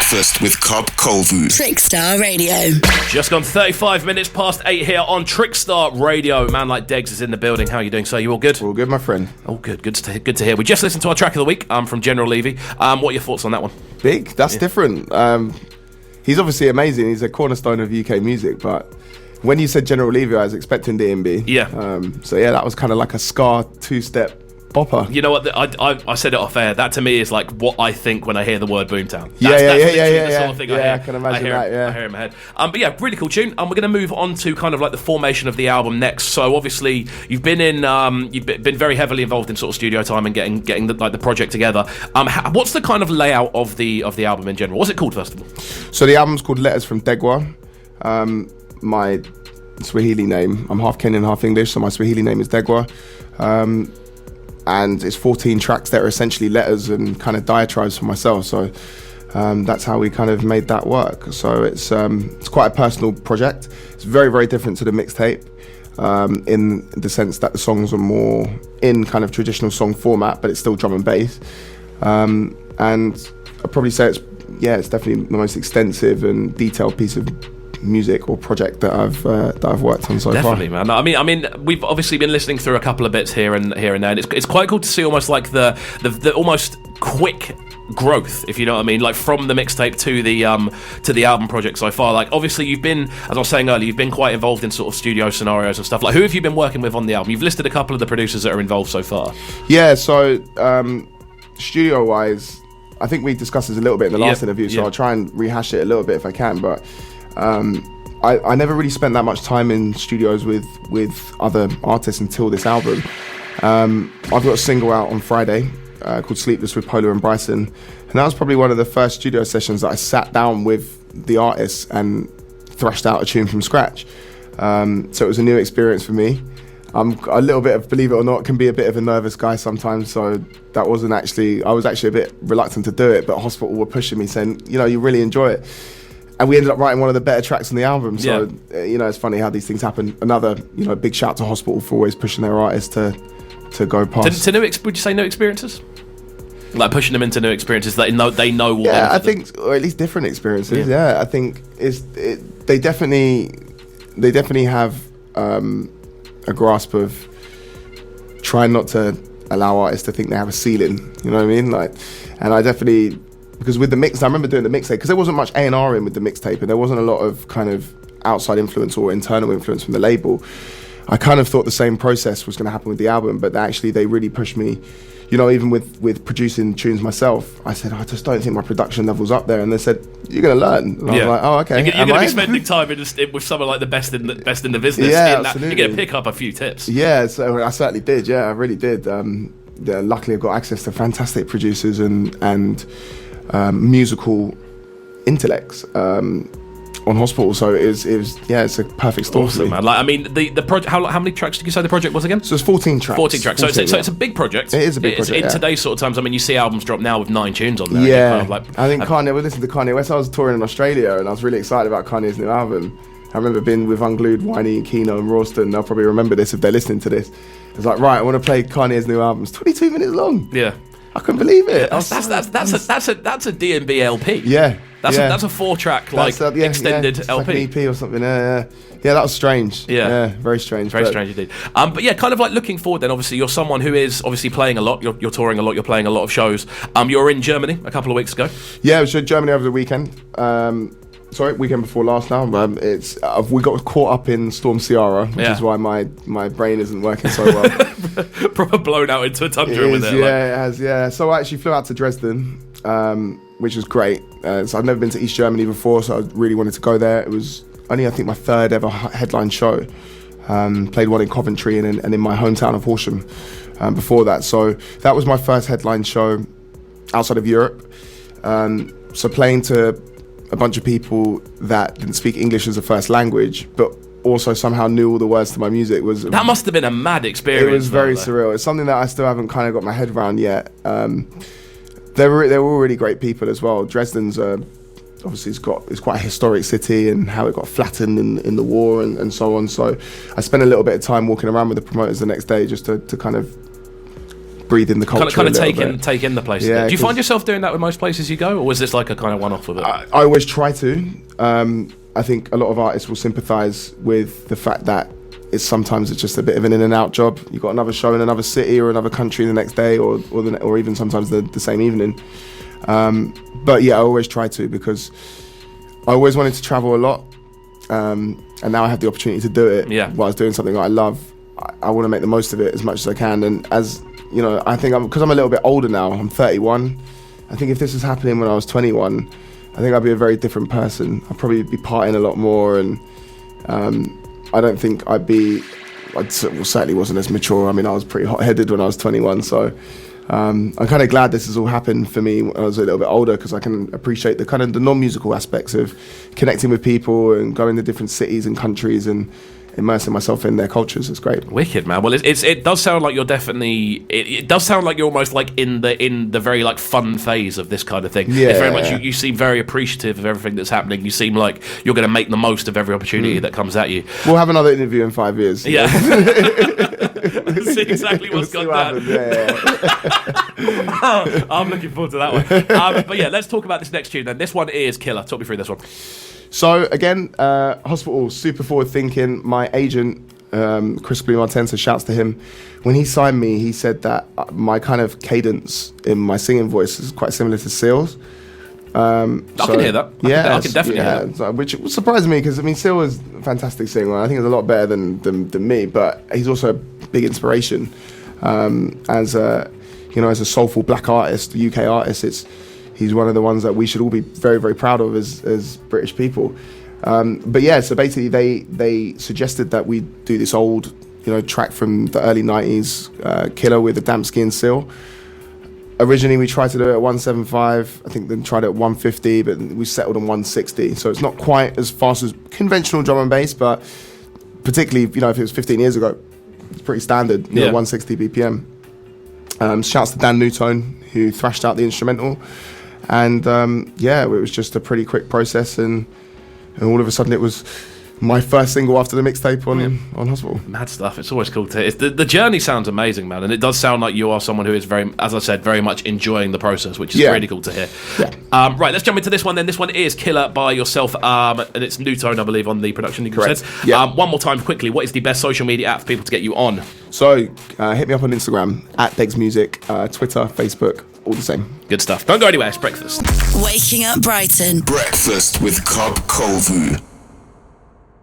Breakfast with Cobb Colvin. Trickstar Radio. Just gone 35 minutes past 8 here on Trickstar Radio. A man like Degs is in the building. How are you doing, sir? You all good? All good, my friend. All good. Good to hear. We just listened to our track of the week from General Levy. What are your thoughts on that one? Big. That's different. He's obviously amazing. He's a cornerstone of UK music, but when you said General Levy, I was expecting D&B. Yeah. So that was kind of like a Scar two-step bopper. You know what? I said it off air. That to me is like what I think when I hear the word Boomtown. Yeah. The sort of thing I can imagine that. Yeah. I hear in my head. But yeah, really cool tune. We're going to move on to kind of like the formation of the album next. So obviously you've been very heavily involved in sort of studio time and getting the project together. What's the kind of layout of the album in general? What's it called first of all? So the album's called Letters from Degwa. My Swahili name. I'm half Kenyan, half English, so my Swahili name is Degwa. And it's 14 tracks that are essentially letters and kind of diatribes for myself. So that's how we kind of made that work. So it's quite a personal project. It's very, very different to the mixtape in the sense that the songs are more in kind of traditional song format, but it's still drum and bass. And I'd probably say it's definitely the most extensive and detailed piece of music or project that I've worked on so far. Definitely, man. I mean, we've obviously been listening through a couple of bits here and there, and it's quite cool to see almost like the almost quick growth, if you know what I mean, like from the mixtape to the album project so far. Like obviously you've been, as I was saying earlier, you've been quite involved in sort of studio scenarios and stuff. Like who have you been working with on the album? You've listed a couple of the producers that are involved so far. Yeah, so studio wise, I think we discussed this a little bit in the last interview, so I'll try and rehash it a little bit if I can, but I never really spent that much time in studios with other artists until this album. I've got a single out on Friday called Sleepless with Polar and Bryson, and that was probably one of the first studio sessions that I sat down with the artists and thrashed out a tune from scratch. So it was a new experience for me. I'm a little bit of, believe it or not, can be a bit of a nervous guy sometimes, so I was actually a bit reluctant to do it, but Hospital were pushing me saying, you really enjoy it. And we ended up writing one of the better tracks on the album. So, it's funny how these things happen. Another, big shout to Hospital for always pushing their artists to go past. Would you say new experiences? Like pushing them into new experiences that they know what. Yeah, I think, or at least different experiences. Yeah, I think they definitely have a grasp of trying not to allow artists to think they have a ceiling. You know what I mean? And I definitely. Because with the mix, I remember doing the mixtape, because there wasn't much A&R in with the mixtape, and there wasn't a lot of kind of outside influence or internal influence from the label. I kind of thought the same process was going to happen with the album, but actually they really pushed me, even with producing tunes myself. I said, I just don't think my production level's up there, and they said, you're going to learn. And I was like, oh, okay. You're going to be spending time with someone like the best in the business. Yeah, absolutely. You're going to pick up a few tips. Yeah, so I certainly did. Yeah, I really did. Luckily, I got access to fantastic producers and musical intellects on Hospital, so it's a perfect story. Awesome, man. Like, I mean, the project. How many tracks did you say the project was again? So it's 14 tracks. 14 tracks. So it's a big project. It is a big project. In today's sort of times, I mean, you see albums drop now with 9 tunes on there. Yeah, I think Kanye. We listened to Kanye West. I was touring in Australia, and I was really excited about Kanye's new album. I remember being with Unglued, Winey, Keno, and Rawston. They'll probably remember this if they're listening to this. It's like, right, I want to play Kanye's new album. It's 22 minutes long. Yeah. I couldn't believe it. That's a D&B LP. Yeah. That's a 4-track extended LP. Like an EP or something. Yeah, that was strange. Yeah, very strange. Very strange indeed. But yeah, kind of like looking forward then, obviously you're someone who is obviously playing a lot, you're touring a lot, you're playing a lot of shows. You're in Germany a couple of weeks ago. Yeah, I was in Germany over the weekend. Weekend before last now. We got caught up in Storm Ciara, which is why my brain isn't working so well. Proper blown out into a tundra with it. Yeah, it has, yeah. So I actually flew out to Dresden, which was great. So I've never been to East Germany before, so I really wanted to go there. It was only, I think, my 3rd ever headline show. Played one in Coventry and in my hometown of Horsham before that. So that was my first headline show outside of Europe. So playing to a bunch of people that didn't speak English as a first language, but also somehow knew all the words to my music that must have been a mad experience. It was very surreal. It's something that I still haven't kind of got my head around yet. They were all really great people as well. Dresden's obviously it's quite a historic city, and how it got flattened in the war and so on. So I spent a little bit of time walking around with the promoters the next day just to kind of breathe in the culture. Kind of take in the place. Yeah, do you find yourself doing that with most places you go, or was this like a kind of one-off with it? I always try to. I think a lot of artists will sympathise with the fact that sometimes it's just a bit of an in and out job. You've got another show in another city or another country the next day, or even sometimes the same evening. But yeah, I always try to, because I always wanted to travel a lot, and now I have the opportunity to do it while I was doing something that I love. I want to make the most of it as much as I can, and as you know, I think because I'm a little bit older now. I'm 31. I think if this was happening when I was 21, I think I'd be a very different person. I'd probably be partying a lot more, and I don't think I certainly wasn't as mature. I mean, I was pretty hot-headed when I was 21, so I'm kind of glad this has all happened for me when I was a little bit older, because I can appreciate the non-musical aspects of connecting with people and going to different cities and countries and immersing myself in their cultures. It's great. Wicked, man. Well, it does sound like you're definitely. It does sound like you're almost like in the very like fun phase of this kind of thing. Yeah. It's very much you seem very appreciative of everything that's happening. You seem like you're going to make the most of every opportunity that comes at you. We'll have another interview in 5 years. Yeah. See exactly what's gone down. I'm looking forward to that one. But yeah, let's talk about this next tune then. This one is killer. Talk me through this one. So again, Hospital, super forward thinking. My agent, Chris Blue Martensa, shouts to him. When he signed me, he said that my kind of cadence in my singing voice is quite similar to Seal's. I can hear that. I can definitely hear that. So, which surprised me, because I mean, Seal is a fantastic singer. I think he's a lot better than me, but he's also a big inspiration as a soulful black artist, UK artist. He's one of the ones that we should all be very, very proud of as British people. But yeah, so basically they suggested that we do this old, track from the early 90s, Killer with a damp skin Seal. Originally we tried to do it at 175, I think then tried it at 150, but we settled on 160. So it's not quite as fast as conventional drum and bass, but particularly, if it was 15 years ago, it's pretty standard, 160 BPM. Shouts to Dan Newtone, who thrashed out the instrumental. And it was just a pretty quick process, and all of a sudden it was my first single after the mixtape on Hospital. Mad stuff. It's always cool to hear. The journey sounds amazing, man, and it does sound like you are someone who is very, as I said, very much enjoying the process, which is really cool to hear. Yeah. Right, let's jump into this one then. This one is Killer by yourself, and it's Newtone, I believe, on the production. You said. Yeah. One more time, quickly. What is the best social media app for people to get you on? So hit me up on Instagram @Degs Music, Twitter, Facebook, all the same. Good stuff. Don't go anywhere. It's breakfast. Waking up Brighton. Breakfast with Cobb Colville.